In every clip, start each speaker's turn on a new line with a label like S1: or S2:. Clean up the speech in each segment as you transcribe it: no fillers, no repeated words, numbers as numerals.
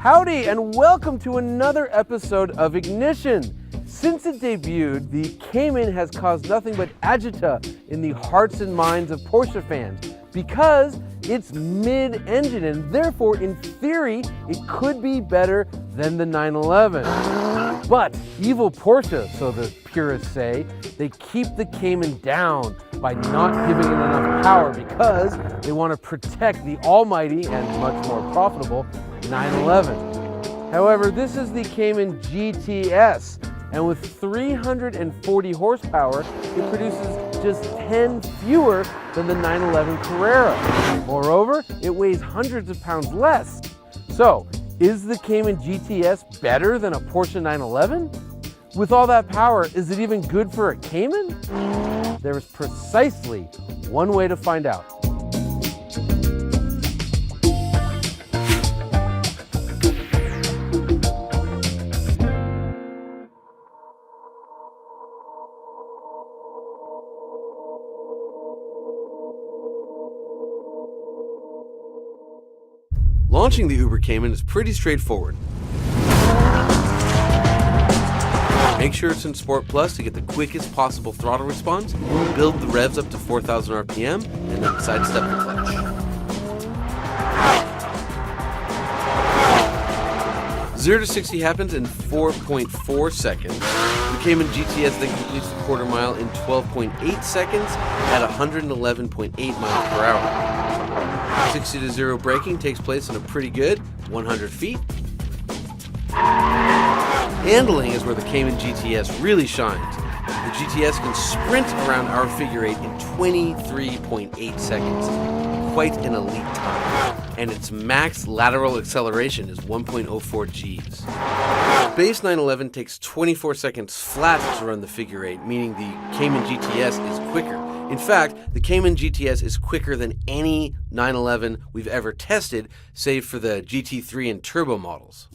S1: Howdy and welcome to another episode of Ignition. Since it debuted, the Cayman has caused nothing but agita in the hearts and minds of Porsche fans because it's mid-engine and therefore, in theory, it could be better than the 911. But evil Porsche, so the purists say, they keep the Cayman down by not giving it enough power because they want to protect the almighty and much more profitable 911. However, this is the Cayman GTS, and with 340 horsepower, it produces just 10 fewer than the 911 Carrera. Moreover, it weighs hundreds of pounds less. So, is the Cayman GTS better than a Porsche 911? With all that power, is it even good for a Cayman? There is precisely one way to find out. Launching the Uber Cayman is pretty straightforward. Make sure it's in Sport Plus to get the quickest possible throttle response, build the revs up to 4,000 RPM, and then sidestep the clutch. Zero to 60 happens in 4.4 seconds. The Cayman GTS then completes the quarter mile in 12.8 seconds at 111.8 miles per hour. 60 to 0 braking takes place in a pretty good 100 feet. Handling is where the Cayman GTS really shines. The GTS can sprint around our figure 8 in 23.8 seconds. Quite an elite time. And its max lateral acceleration is 1.04 Gs. Base 911 takes 24 seconds flat to run the figure 8, meaning the Cayman GTS is quicker. In fact, the Cayman GTS is quicker than any 911 we've ever tested, save for the GT3 and turbo models.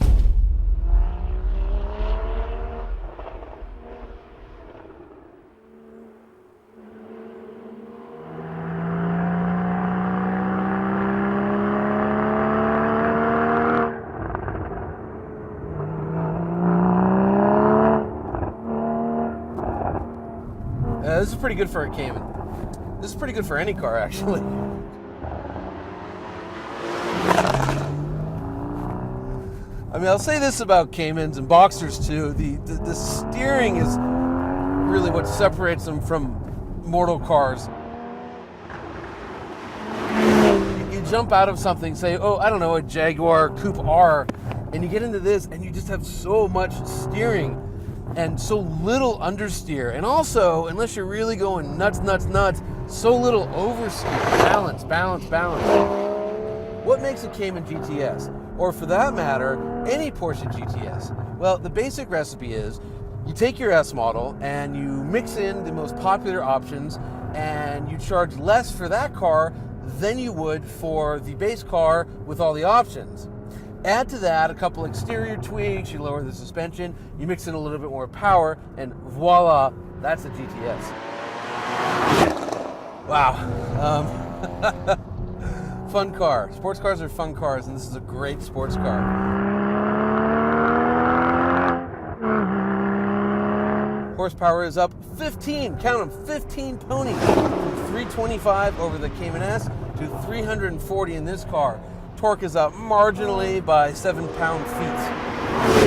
S1: This is pretty good for a Cayman. This is pretty good for any car, actually. I mean, I'll say this about Caymans and Boxsters too. The steering is really what separates them from mortal cars. You jump out of something, say, oh, I don't know, a Jaguar Coupe R, and you get into this, and you just have so much steering and so little understeer, and also, unless you're really going nuts, so little oversteer. Balance. What makes a Cayman GTS? Or for that matter, any Porsche GTS? Well, the basic recipe is you take your S model and you mix in the most popular options and you charge less for that car than you would for the base car with all the options. Add to that a couple exterior tweaks, you lower the suspension, you mix in a little bit more power, and voila, that's a GTS. Wow. Fun car. Sports cars are fun cars, and this is a great sports car. Horsepower is up 15, count them, 15 ponies, from 325 over the Cayman S to 340 in this car. Torque is up marginally by 7 pound-feet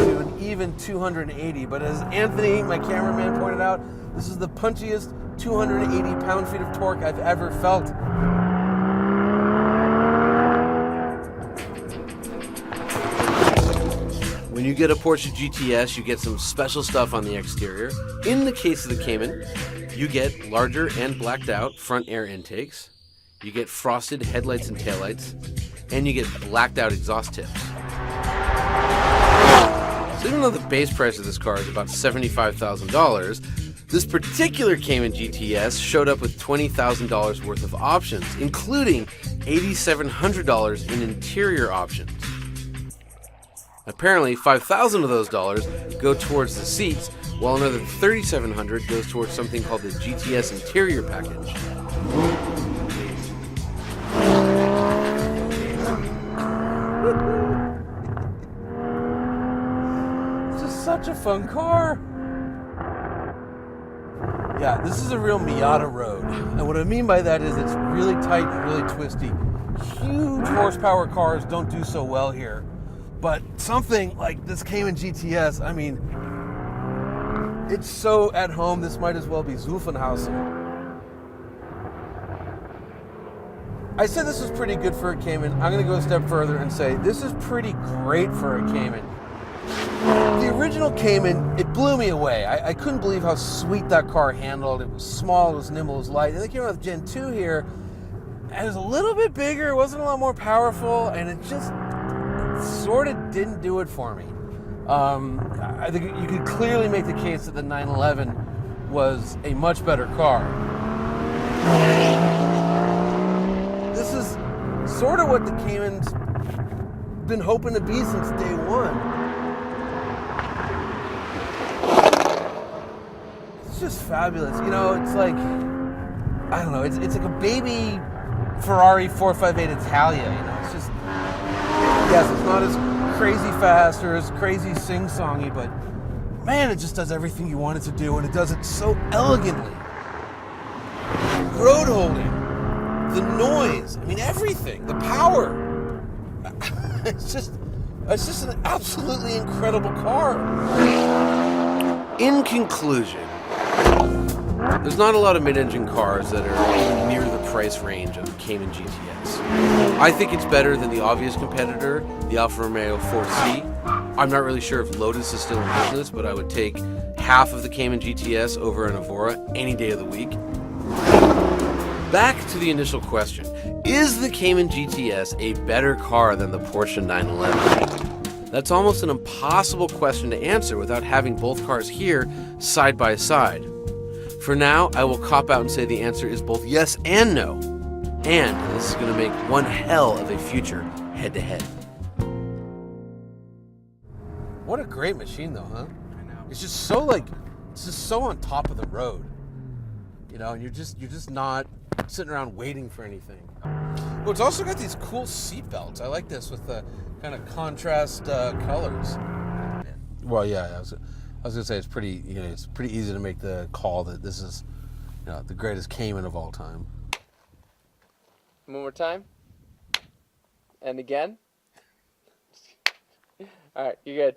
S1: to an even 280. But as Anthony, my cameraman, pointed out, this is the punchiest 280 pound-feet of torque I've ever felt. When you get a Porsche GTS, you get some special stuff on the exterior. In the case of the Cayman, you get larger and blacked out front air intakes. You get frosted headlights and taillights. And you get blacked out exhaust tips. So even though the base price of this car is about $75,000, this particular Cayman GTS showed up with $20,000 worth of options, including $8,700 in interior options. Apparently, $5,000 of those dollars go towards the seats, while another $3,700 goes towards something called the GTS interior package. such a fun car. Yeah, this is a real Miata road. And what I mean by that is it's really tight and really twisty. Huge horsepower cars don't do so well here. But something like this Cayman GTS, I mean, it's so at home, this might as well be Zuffenhausen. I said this was pretty good for a Cayman. I'm going to go a step further and say this is pretty great for a Cayman. The original Cayman, it blew me away. I couldn't believe how sweet that car handled. It was small, it was nimble, it was light. And they came out with Gen 2 here, and it was a little bit bigger, it wasn't a lot more powerful, and it just sort of didn't do it for me. I think you could clearly make the case that the 911 was a much better car. This is sort of what the Cayman's been hoping to be since day one. It's just fabulous. You know, it's like, I don't know, it's like a baby Ferrari 458 Italia, you know, it's just, yes, it's not as crazy fast or as crazy sing-songy, but man, it just does everything you want it to do, and it does it so elegantly. Road holding, the noise, I mean everything, the power. It's just an absolutely incredible car. In conclusion, there's not a lot of mid-engine cars that are even near the price range of the Cayman GTS. I think it's better than the obvious competitor, the Alfa Romeo 4C. I'm not really sure if Lotus is still in business, but I would take half of the Cayman GTS over an Evora any day of the week. Back to the initial question. Is the Cayman GTS a better car than the Porsche 911? That's almost an impossible question to answer without having both cars here side by side. For now, I will cop out and say the answer is both yes and no. And this is going to make one hell of a future head-to-head. What a great machine though, huh? I know. It's just so on top of the road. You know, and you're just not sitting around waiting for anything. Well, it's also got these cool seat belts. I like this with the kind of contrast colors. Well, yeah, I was gonna say it's pretty easy to make the call that this is, you know, the greatest Cayman of all time.
S2: One more time. And again. All right, you're good.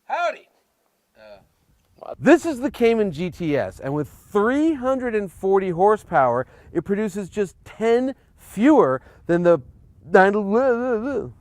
S1: Howdy. This is the Cayman GTS, and with 340 horsepower, it produces just 10 fewer than the 911.